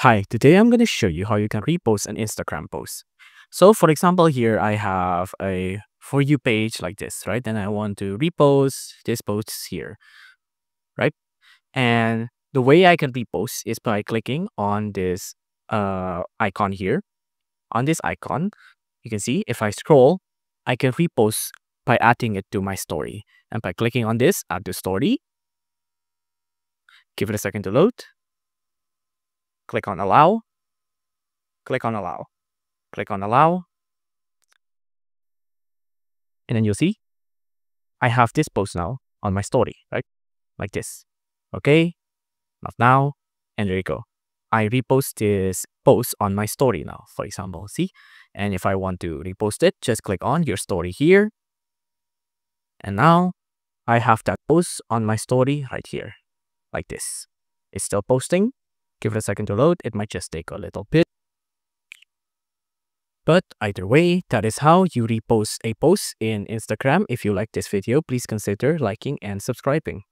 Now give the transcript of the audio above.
Hi, today I'm going to show you how you can repost an Instagram post. So for example, here I have a For You page like this, right? And I want to repost this post here, right? And the way I can repost is by clicking on this icon here. On this icon, you can see if I scroll, I can repost by adding it to my story. And by clicking on this, add to story, give it a second to load, click on allow, click on allow, click on allow, and then you'll see I have this post now on my story, right? Like this. Okay, not now. And there you go. I repost this post on my story now, for example. See? And if I want to repost it, just click on your story here. And now I have that post on my story right here, like this. It's still posting. Give it a second to load. It might just take a little bit. But either way, that is how you repost a post in Instagram. If you like this video, please consider liking and subscribing.